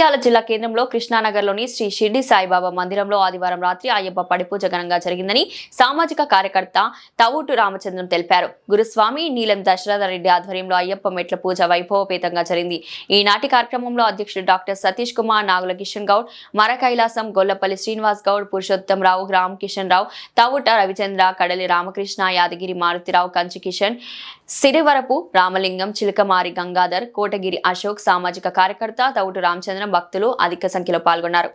జగిత్యాల జిల్లా కేంద్రంలో కృష్ణానగర్లోని శ్రీ షిర్డి సాయిబాబా మందిరంలో ఆదివారం రాత్రి అయ్యప్ప పడిపూజ ఘనంగా జరిగిందని సామాజిక కార్యకర్త తవుటు రామచంద్రం తెలిపారు. గురుస్వామి నీలం దశరథరెడ్డి ఆధ్వర్యంలో అయ్యప్ప మెట్ల పూజ వైభవపేతంగా జరిగింది. ఈనాటి కార్యక్రమంలో అధ్యక్షుడు డాక్టర్ సతీష్ కుమార్, నాగుల కిషన్ గౌడ్, మర కైలాసం, గొల్లపల్లి శ్రీనివాస్ గౌడ్, పురుషోత్తం రావు, రామ్ కిషన్ రావు, తవుట రవిచంద్ర, కడలి రామకృష్ణ, యాదగిరి మారుతిరావు, కంచి కిషన్, సిరివరపు రామలింగం, చిలకమారి గంగాధర్, కోటగిరి అశోక్, సామాజిక కార్యకర్త తవుటు రామచంద్రం, భక్తులు అధిక సంఖ్యలో పాల్గొన్నారు.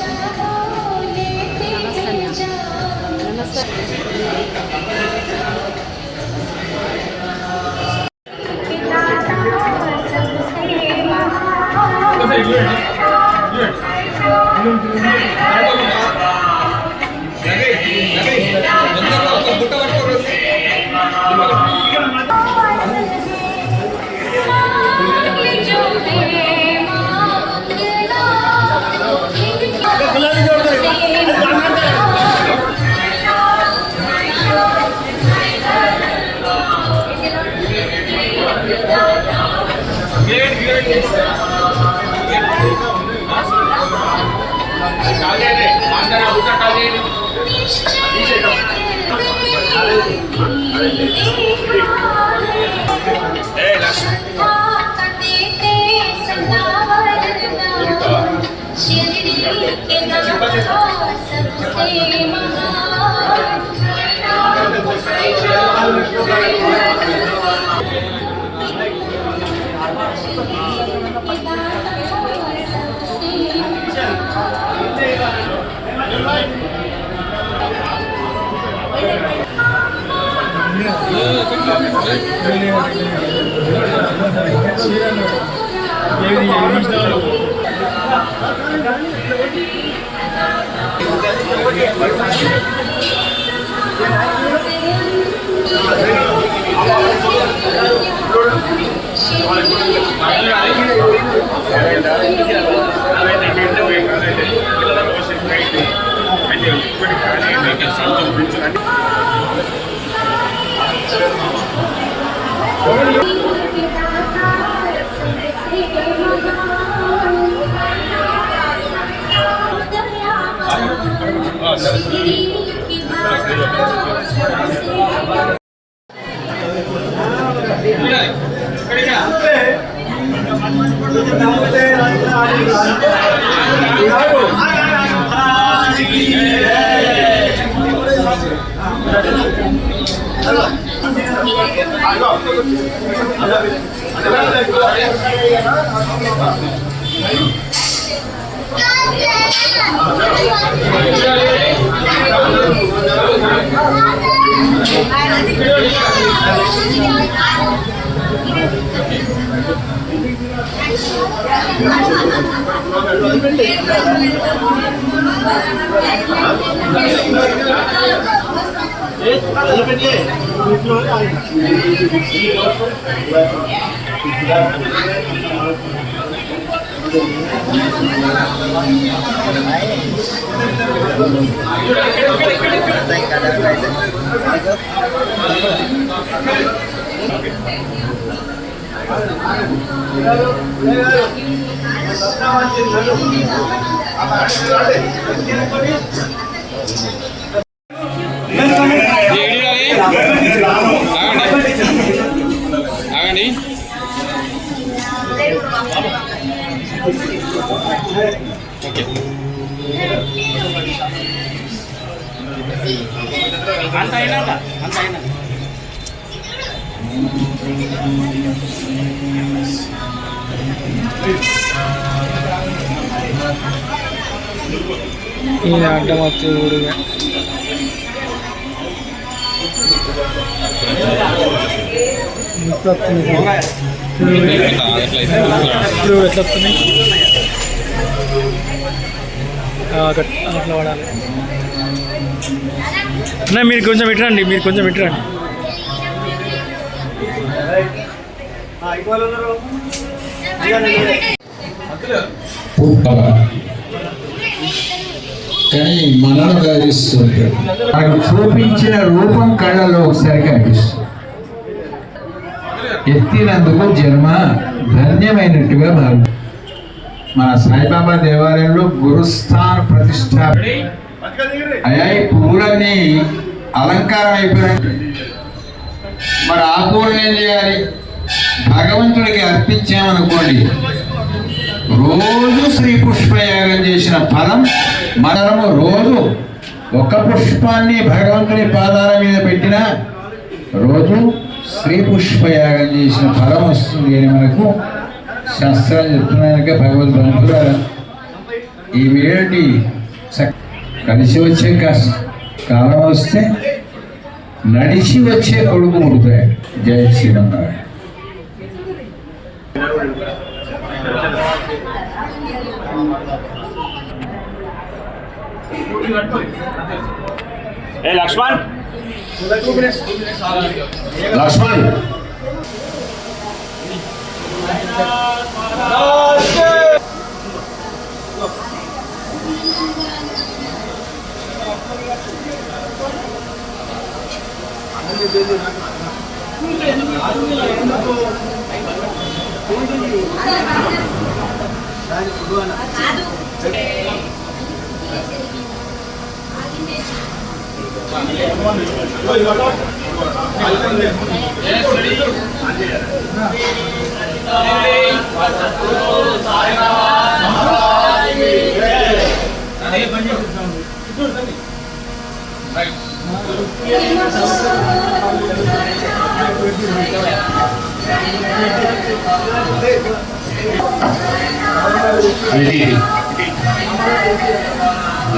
ఈయన అడ్డమొచ్చి ఊడిగా ఎట్లా వస్తున్నాయి అట్లా పడాలి అన్న. మీరు కొంచెం ఇట్రండి, మీరు కొంచెం ఇట్రండి. కానీ మనను గౌరవిస్తుంటాడు. మనకు చూపించిన రూపం కళ్ళలో ఒకసారి కనిపిస్తుంది. ఎత్తినందుకు జన్మ ధన్యమైనట్టుగా మారు. మన సాయిబాబా దేవాలయంలో గురుస్థాన ప్రతిష్టాపన అయ్యా. ఈ పువ్వులన్నీ అలంకారం అయిపోయినాయి. మరి ఆ పువ్వులను ఏం చేయాలి? భగవంతుడికి అర్పించామనుకోండి, రోజు శ్రీ పుష్పయాగం చేసిన ఫలం మనము రోజు ఒక పుష్పాన్ని భగవంతుని పాదాల మీద పెట్టినా రోజు శ్రీ పుష్పయాగం చేసిన ఫలం వస్తుంది అని మనకు శాస్త్రాలు చెప్తున్నాక భగవద్గీత ఈ వేడి కలిసి వచ్చే కాలం వస్తే నడిచి వచ్చే కొడుకు ముడుతాడు. జై శ్రీరామనారాయణ. లక్ష్మణ్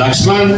లక్ష్మణ్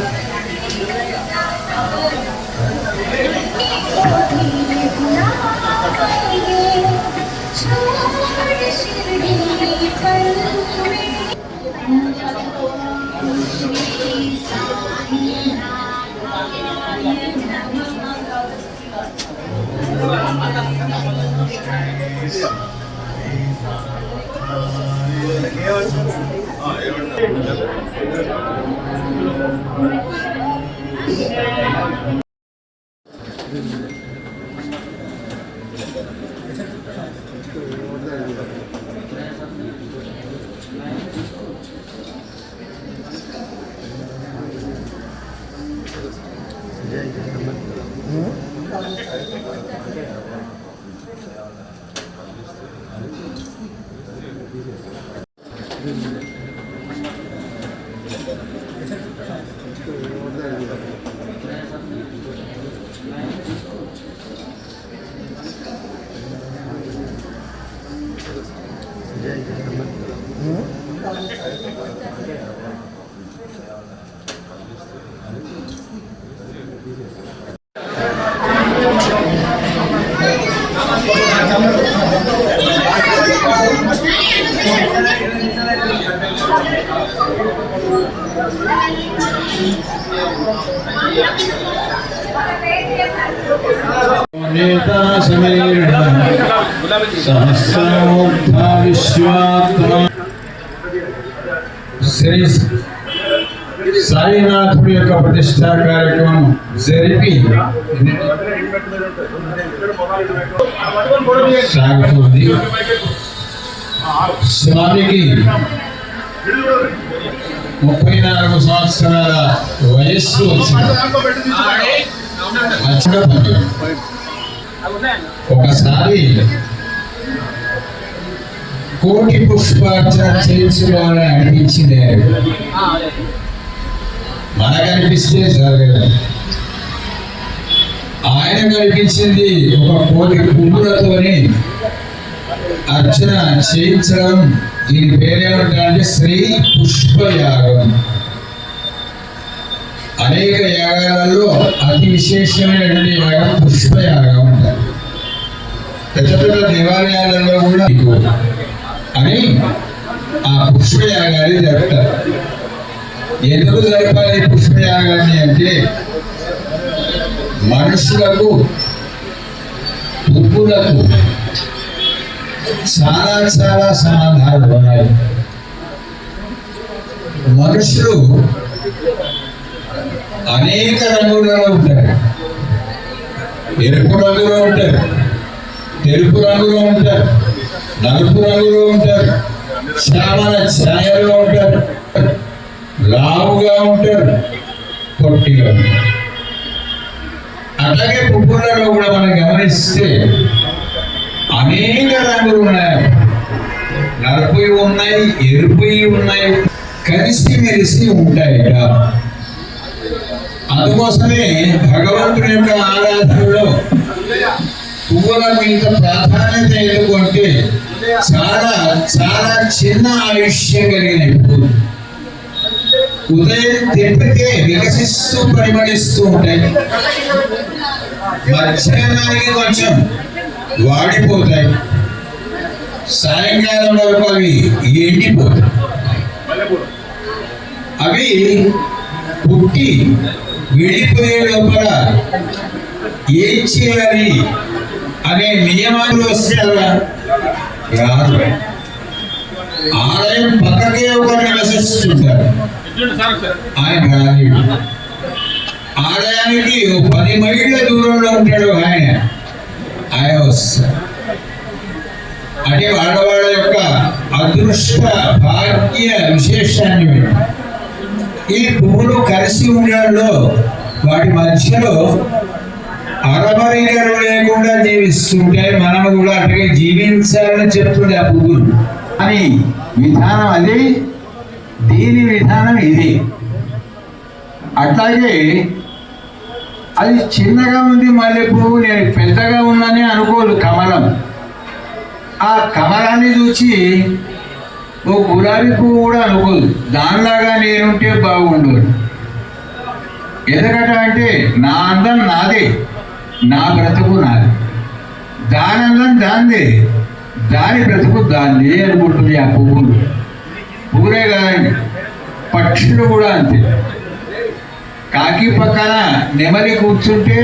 శ్రీ సాయినాథుడి యొక్క ప్రతిష్టా కార్యక్రమం జరిపి సాగుతుంది. స్వామికి 34 సంవత్సరాల వయస్సు వచ్చింది. ఒకసారి కోటి పుష్పార్చన చేయించుకోవాలని అనిపించింది. మనకు అనిపిస్తే జరగదు. ఆయన కనిపించింది ఒక కోటి పువ్వులతోని అర్చన చేయించడం. దీని పేరేమంటే శ్రీ పుష్పయాగం. అనేక యాగాలలో అతి విశేషమైనటువంటి యాగం పుష్పయాగం అంటారు. పెద్ద పెద్ద దేవాలయాలలో కూడా అని ఆ పుష్పయాగాన్ని జరుపుతారు. ఎందుకు జరపాలి పుష్పయాగాన్ని అంటే మనుషులకు పువ్వులకు చాలా చాలా సంబంధాలు ఉన్నాయి. మనుషులు అనేక రంగులలో ఉంటారు. ఎరుపు రంగులో ఉంటారు, తెలుపు రంగులో ఉంటారు, నలుపు రంగులో ఉంటారు, శ్యామల ఛాయలో ఉంటారు, లావుగా ఉంటారు, పొట్టిగా ఉంటారు. అట్లాగే పువ్వులలో కూడా మనం గమనిస్తే అనేక రంగులు ఉన్నాయి. నలుపు ఉన్నాయి, ఎరుపు ఉన్నాయి, కలిసి మెలిసి ఉంటాయట. అందుకోసమే భగవంతుని యొక్క ఆరాధనలో పువ్వుల మీద ప్రాధాన్యత ఎందుకంటే చాలా చాలా చిన్న ఆయుష్యం కలిగిన పువ్వులు ఉదయం తెప్పితే వికసిస్తూ పరిమళిస్తూ ఉంటాయి, మధ్యాహ్నానికి కొంచెం వాడిపోతాయి, సాయంకాలం వరకు అవి ఎండిపోతాయి. అవి పుట్టి విడిపోయే లోపల ఏం చేయాలి అనే నియమాలు వస్తే రాదు. ఆలయం పక్కకే ఒకరు నివసిస్తుంటారు, ఆయన రాలేడు. ఆలయానికి 10 మైళ్ళ దూరంలో ఉంటాడు ఆయన వస్తారు. అంటే వాళ్ళ యొక్క అదృష్ట భాగ్య విశేషాన్ని ఈ పువ్వులు కలిసి ఉండడంలో వాటి మధ్యలో అరమరిగలు లేకుండా జీవిస్తుంటాయి. మనం కూడా అట్లాగే జీవించాలని చెప్తుంది ఆ పువ్వులు అని విధానం అది, దీని విధానం ఇది. అట్లాగే అది చిన్నగా ఉంది మల్లె పువ్వు, నేను పెద్దగా ఉందని అనుకోదు కమలం. ఆ కమలాన్ని చూసి ఓ గులాబీ పువ్వు కూడా అనుకోదు దానిలాగా నేనుంటే బాగుండు. ఎందుకంటే అంటే నా అందం నాదే, నా బ్రతుకు నాది, దాని అందం దాందే, దాని బ్రతుకు దాందే అనుకుంటుంది ఆ పువ్వులు. పువ్వులే కాదండి, పక్షులు కూడా అంతే. కాకి పక్కన నెమలి కూర్చుంటే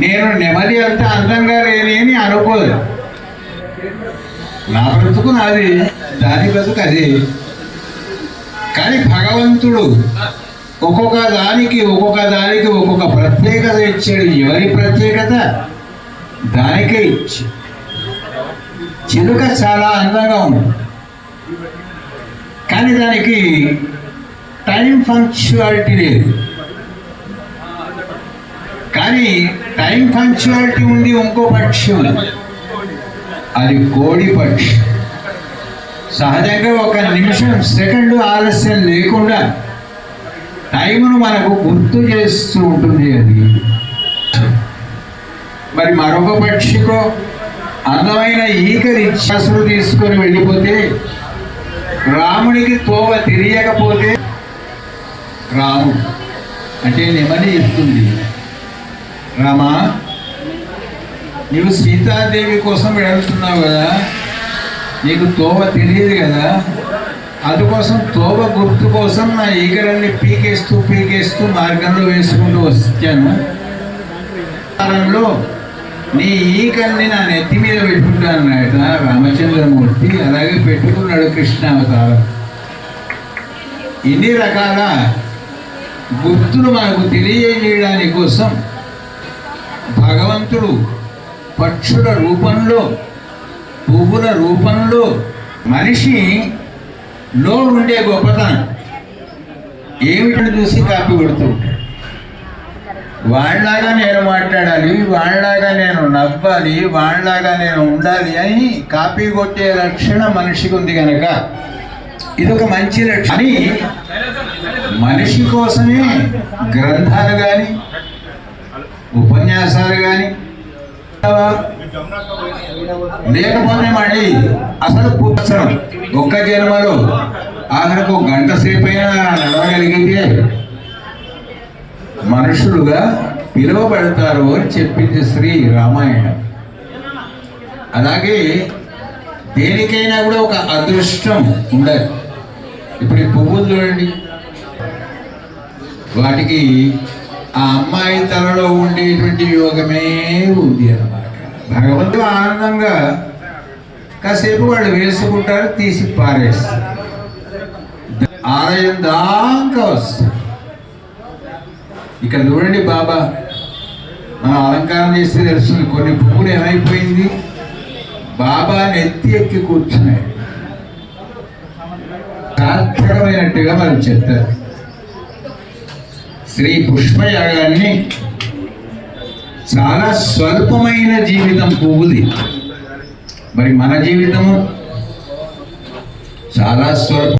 నేను నెమలి అంత అందంగా లేని అని అనుకోదు. నా బ్రతుకు నాది, దాని బ్రతుకు అదే. కానీ భగవంతుడు ఒక్కొక్క దానికి ఒక్కొక్క ప్రత్యేకత ఇచ్చాడు. ఎవరి ప్రత్యేకత దానికే ఇచ్చి. చిలుక చాలా అందంగా ఉంది, కానీ దానికి టైం పంక్చువాలిటీ లేదు. కానీ టైం పంక్చువాలిటీ ఉంది ఇంకో పక్షి ఉంది, అది కోడి పక్షి. సహజంగా 1 నిమిషం సెకండ్ ఆలస్యం లేకుండా టైంను మనకు గుర్తు చేస్తూ ఉంటుంది అది. మరి మరొక పక్షికో అందమైన ఈకరి ఇచ్చాసులు తీసుకొని వెళ్ళిపోతే, రాముడికి తోవ తెలియకపోతే రాముడు అంటే నెమలి ఇస్తుంది, రామా నీవు సీతాదేవి కోసం వెళ్తున్నావు కదా, నీకు తోవ తెలియదు కదా, అందుకోసం తోవ గుర్తు కోసం నా ఈగలన్నీ పీకేస్తూ మార్గంలో వేసుకుంటూ వచ్చాను. కాలంలో నీ ఈకల్ని నా నెత్తి మీద పెట్టుకుంటానట రామచంద్రమూర్తి. అలాగే పెట్టుకున్నాడు కృష్ణావతారం. ఇన్ని రకాల గుర్తులు మనకు తెలియజేయడానికి కోసం భగవంతుడు పక్షుల రూపంలో, పువ్వుల రూపంలో మనిషిలో ఉండే గొప్పతనం ఏమిటని చూసి కాపీ కొడుతూ ఉంటాడు. వాళ్ళలాగా నేను మాట్లాడాలి, వాళ్ళలాగా నేను నవ్వాలి, వాళ్ళలాగా నేను ఉండాలి అని కాపీ కొట్టే లక్షణం మనిషికి ఉంది కనుక ఇదొక మంచి లక్షణం. అని మనిషి కోసమే గ్రంథాలు కానీ ఉపన్యాసాలు కానీ, లేకపోతే మళ్ళీ అసలు పుస్తకం ఒక్క జన్మలో ఆఖరికి 1 గంట సేపు అయినా నడవగలిగితే మనుషులుగా పిలువబడతారు అని చెప్పింది శ్రీ రామాయణం. అలాగే దేనికైనా కూడా ఒక అదృష్టం ఉండాలి. ఇప్పుడు ఈ పువ్వులు చూడండి, వాటికి ఆ అమ్మాయి తలలో ఉండేటువంటి యోగమే ఉంది అన్నమాట. భగవంతుడు ఆనందంగా కాసేపు వాళ్ళు వేసుకుంటారు, తీసి పారేస్తారు, ఆలయం దాకా వస్తారు. ఇక్కడ చూడండి బాబా, మనం అలంకారం చేస్తే తెలుస్తుంది కొన్ని పువ్వులు ఏమైపోయింది, బాబా నెత్తి ఎక్కి కూర్చున్నాయి. అద్భుతమైనట్టుగా మనకు చెప్తారు. శ్రీ పుష్పయాగాన్ని చాలా స్వల్పమైన జీవితం పువ్వుది. మరి మన జీవితము చాలా స్వల్ప.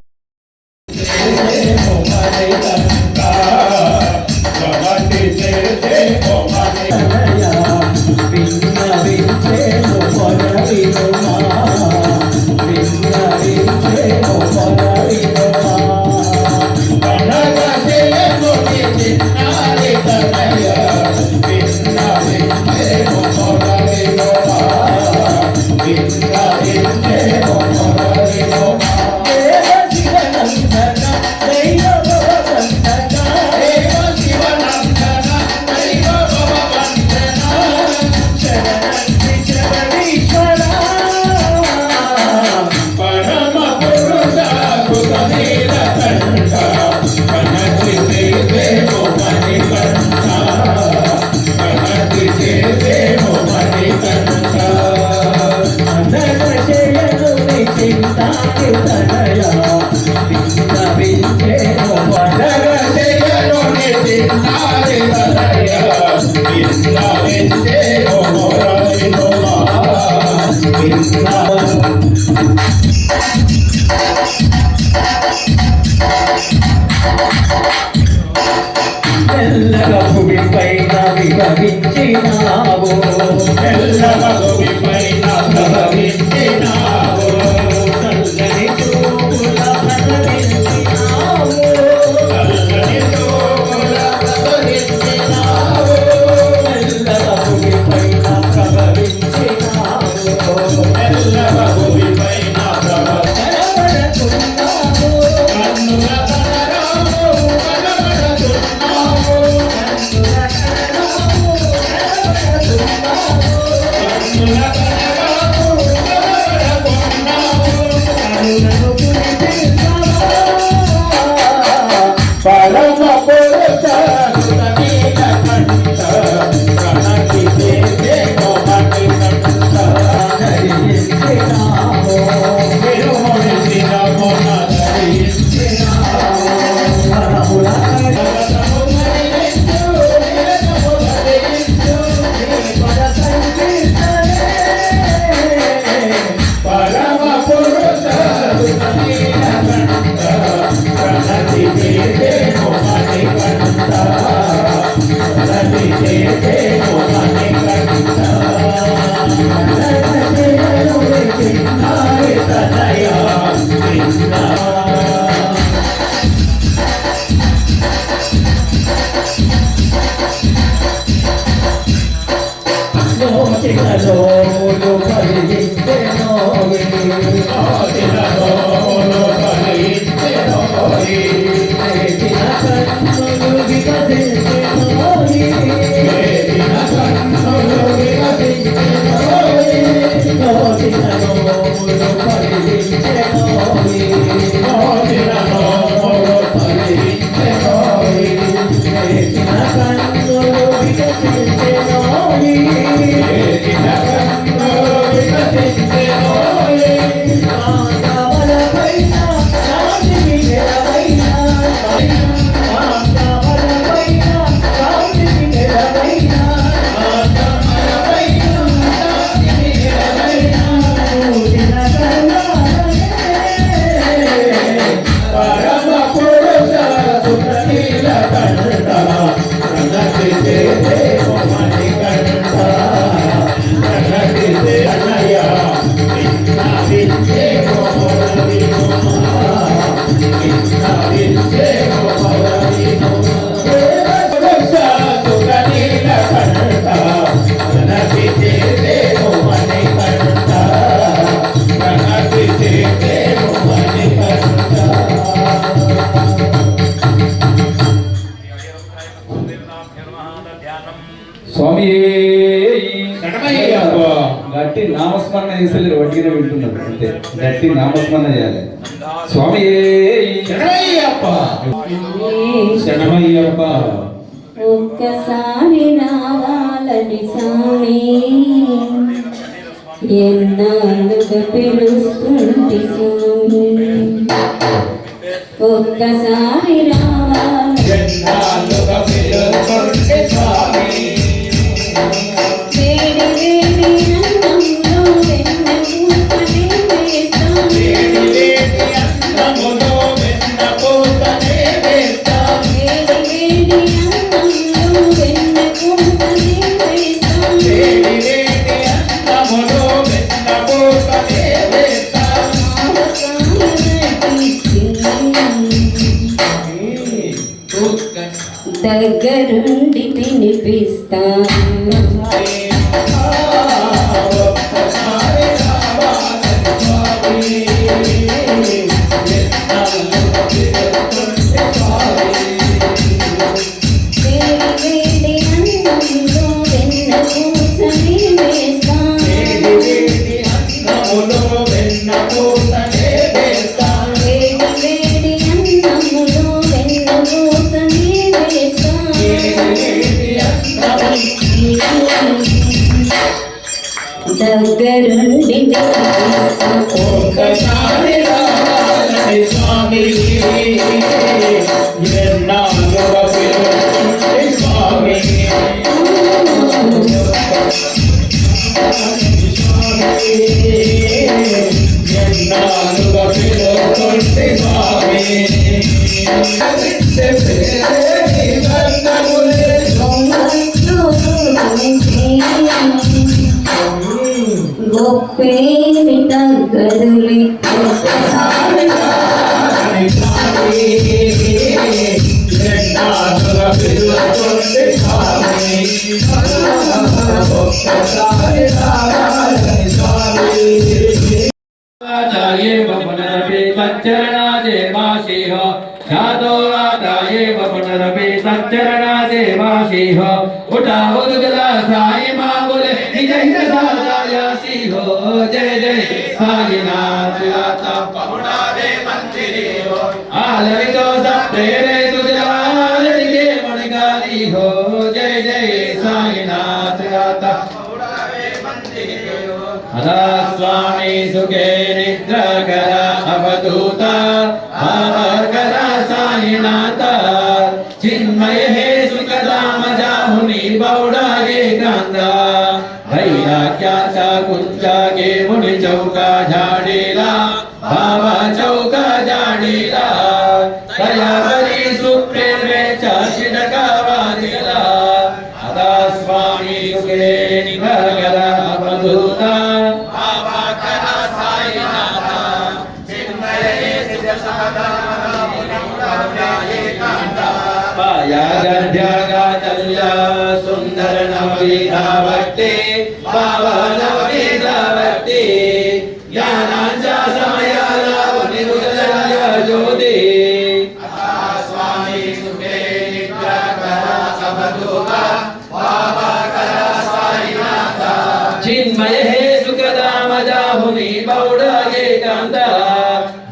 స్వామి గట్టి నామస్మరణ చేసలేరు, వడ్డీనే వింటున్నారు అంతే. గట్టి నామస్మరణ చేయాలి. స్వామి శరణమయ్యప్ప. ఒక్కసారి రావాలని స్వామి ఎన్నాళ్ళుగా పిలుస్తుంటి స్వామి. ఒక్కసారి రావాలి ఎన్నాళ్ళుగా పిలుస్తుంటే స్వామి వేడి వేడి అన్నంలో వెన్న పూసనే వేస్తాం వేడి వేడి అన్నములో వెన్న పూసనే వేస్తాం వేడి వేడి అన్నంలో వెన్న పూసనే వేస్తాం వేడి వేడి అన్నములో వెన్న పూసనే వేస్తాం దగ్గరుండి తినిపిస్తాం ఒక్కసారి రావాలని స్వామి ఎన్నాళ్ళుగా పిలుస్తుంటే స్వామి వేడి వేడి అన్నంలో వెన్న పూసనే వేస్తాం వేడి వేడి అన్నములో వెన్న పూసనే వేస్తాం వేడి వేడి అన్నములో వెన్న పూసనే వేస్తాం దగ్గరుండి తినిపిస్తాం ఒక్కసారి రావాలని స్వామి ఎన్నాళ్ళుగా పిలుస్తుంటే స్వామి ఎన్నాళ్ళుగా పిలుస్తుంటే స్వామి గొప్పేమి తగ్గదులే ఎన్నాళ్ళుగా పిలుస్తుంటే స్వామి ఒక్కసారి రావాలని స్వామి आदाये पुनरपि तच्चरणादेवासीह जातो आदाये पुनरपि तच्चरणादेवासीह उठा उद्गला साई मांगुले निज हित सादायासीहो जय जय साईनाथ आता पहुणावे मंदिरे हो आलवितो सप्तेरे तुझलाल दिगे मणिगारी हो जय जय साईनाथ आता अदा स्वामी सुखे निद्रा करा अवधूता भाकर साईनाथ चिन्मय हे सुखदाम जाहुनी बौड़ा गे कांदा वैराग्याचा कुंचा गे मुनि चौका झाडीला भावा चौका झाडीला दयावरी सुप्रेमेचा शिडका वादिला अदा स्वामी सुखे निद्रा करा अवधूता पाया गद्यागातल्या सुंदर नवविधावटे बाबा नवविधावटे ज्ञानाच्या समयाला निरुदल्या ज्योती स्वामी सुखे निद्रा करा अवधूता बाबा करा साईनाथ चिन्मय हे सुखदाम जाहुनी बौडा एकांता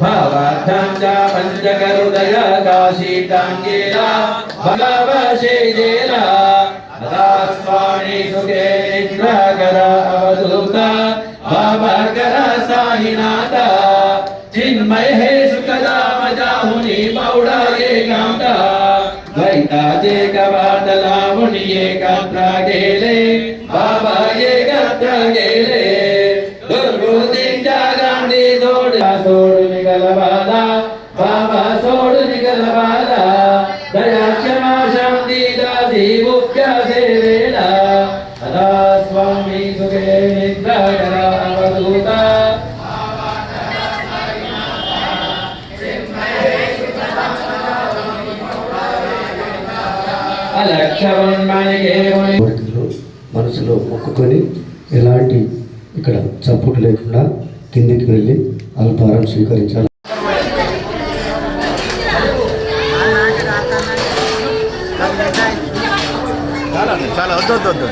भावार्थांच्या पंचकहृदय काशी टांगेला भगवशेजेला अदा स्वामी सुखे निद्रा करा अवधूता बाबा करा साईनाथ चिन्मय हे सुखदाम जाहुनी बौडा एकांता द्वैताचे कवाट लावून एकांता गेले बाबा एकत्र गेले दुर्बुद्धींच्या गांधी सोडून गलबाला बाबा सोडून गलबाला दया क्षमा शांती दासी मुख्य सेवेला अदा स्वामी सुखे निद्रा करा अवधूता కోరికలు మనసులో మొక్కుకొని ఎలాంటి ఇక్కడ చప్పుడు లేకుండా కిందికి వెళ్ళి అల్పారం స్వీకరించాలి. చాలా వద్దు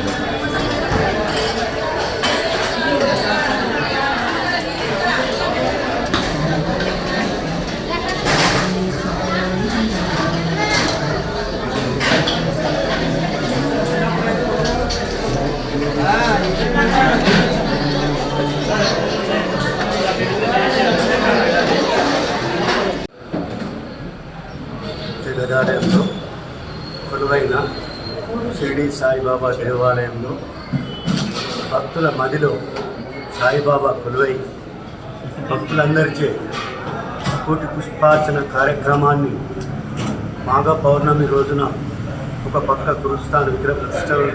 దేవాలయంలో కొలువైన షిరిడి సాయిబాబా దేవాలయంలో భక్తుల మదిలో సాయిబాబా కొలువై భక్తులందరిచే కోటి పుష్పార్చన కార్యక్రమాన్ని మాఘ పౌర్ణమి రోజున ఒక పక్క గురుస్థాన విగ్రహ ప్రతిష్టలు,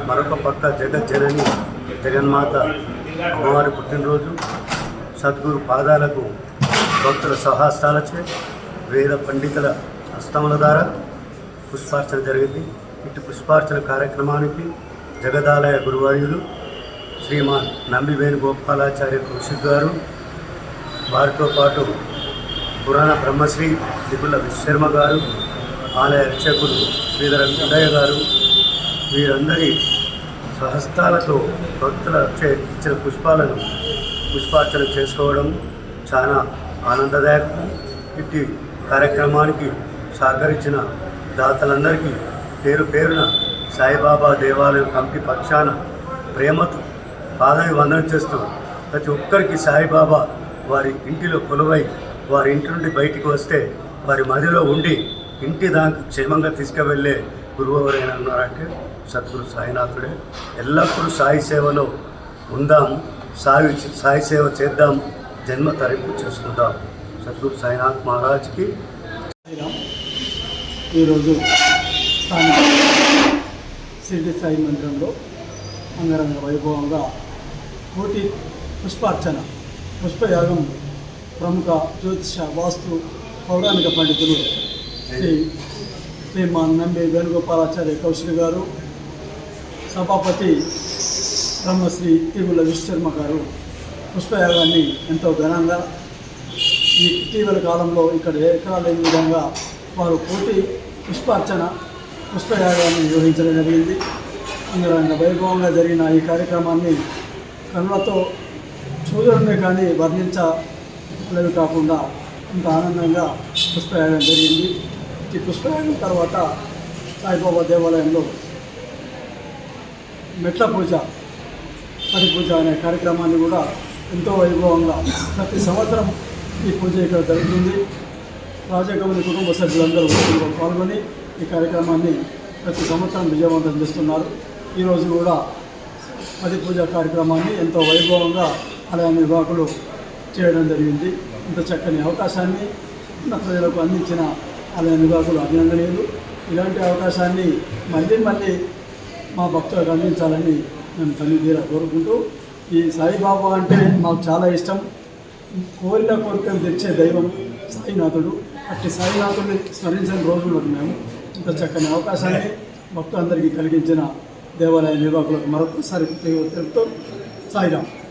మరొక పక్క జగజ్జనని జగన్మాత అమ్మవారి పుట్టినరోజు సద్గురు పాదాలకు భక్తుల సహాస్తాలచే వేద పండితుల హస్తముల ద్వారా పుష్పార్చన జరిగింది. ఇటు పుష్పార్చన కార్యక్రమానికి జగదాలయ గురువర్యులు శ్రీమాన్ నంబి వేణుగోపాలాచార్య కౌశిక్ గారు, వారితో పాటు పురాణ బ్రహ్మశ్రీ దిగుల విశ్వర్మ గారు, ఆలయ అర్చకులు శ్రీధర ఉదయ గారు, వీరందరి స్వహస్తాలతో భక్తుల ఇచ్చిన పుష్పాలను పుష్పార్చన చేసుకోవడం చాలా ఆనందదాయకం. ఇట్టి కార్యక్రమానికి సహకరించిన దాతలందరికీ పేరు పేరున సాయిబాబా దేవాలయం కమిటీ పక్షాన ప్రేమతో పాదాభివందనం చేస్తూ ప్రతి ఒక్కరికి సాయిబాబా వారి ఇంటిలో కొలువై వారి ఇంటి నుండి బయటికి వస్తే వారి మదిలో ఉండి ఇంటి దానికి క్షేమంగా తీసుకువెళ్ళే గురువు ఎవరైనా ఉన్నారంటే సద్గురు సాయినాథుడే. ఎల్లప్పుడూ సాయి సేవలో ఉందాము, సాయి సేవ చేద్దాం, జన్మ తరింపు చేసుకుందాం. సద్గురు సాయినాథ్ మహారాజ్కి ఈరోజు స్థానిక షిరిడి సాయి మందిరంలో అంగరంగ వైభవంగా కోటి పుష్పార్చన పుష్పయాగం ప్రముఖ జ్యోతిష వాస్తు పౌరాణిక పండితులు శ్రీమాన్ నంబి వేణుగోపాలాచార్య కౌశిక్ గారు, సభాపతి బ్రహ్మశ్రీ తిగుల విశ్వర్మ గారు పుష్పయాగాన్ని ఎంతో ఘనంగా ఈ ఇటీవల కాలంలో ఇక్కడ ఎక్కడా లేని విధంగా వారు కోటి పుష్పార్చన పుష్పయాగాన్ని నిర్వహించడం జరిగింది. అంగరంగ వైభవంగా జరిగిన ఈ కార్యక్రమాన్ని కళ్ళతో చూడడమే కానీ వర్ణించలేవి కాకుండా ఇంత ఆనందంగా పుష్పయాగం జరిగింది. ఈ పుష్పయాగం తర్వాత సాయిబాబా దేవాలయంలో మెట్ల పూజ, పడి పూజ అనే కార్యక్రమాన్ని కూడా ఎంతో వైభవంగా ప్రతి సంవత్సరం ఈ పూజ ఇక్కడ జరుగుతుంది. రాజకౌని కుటుంబ సభ్యులందరూ పాల్గొని ఈ కార్యక్రమాన్ని ప్రతి సంవత్సరం విజయవంతం చేస్తున్నారు. ఈరోజు కూడా పది పూజ కార్యక్రమాన్ని ఎంతో వైభవంగా ఆలయ నిర్వాహకులు చేయడం జరిగింది. ఇంత చక్కని అవకాశాన్ని ప్రజలకు అందించిన ఆలయ నిర్వాహకులు అభినందనీయులు. ఇలాంటి అవకాశాన్ని మళ్ళీ మా భక్తులకు అందించాలని నేను తల్లి తీరా కోరుకుంటూ, ఈ సాయిబాబా అంటే మాకు చాలా ఇష్టం. కోరిన కోరికలు తెచ్చే దైవం సాయినాథుడు. అట్టి సాయినాథుడిని స్మరించిన రోజులు మేము ఇంత చక్కని అవకాశాన్ని భక్తులందరికీ కలిగించిన దేవాలయ నిర్వాహకులకు మరొకసారి తెలుపుతూ సాయిరాం.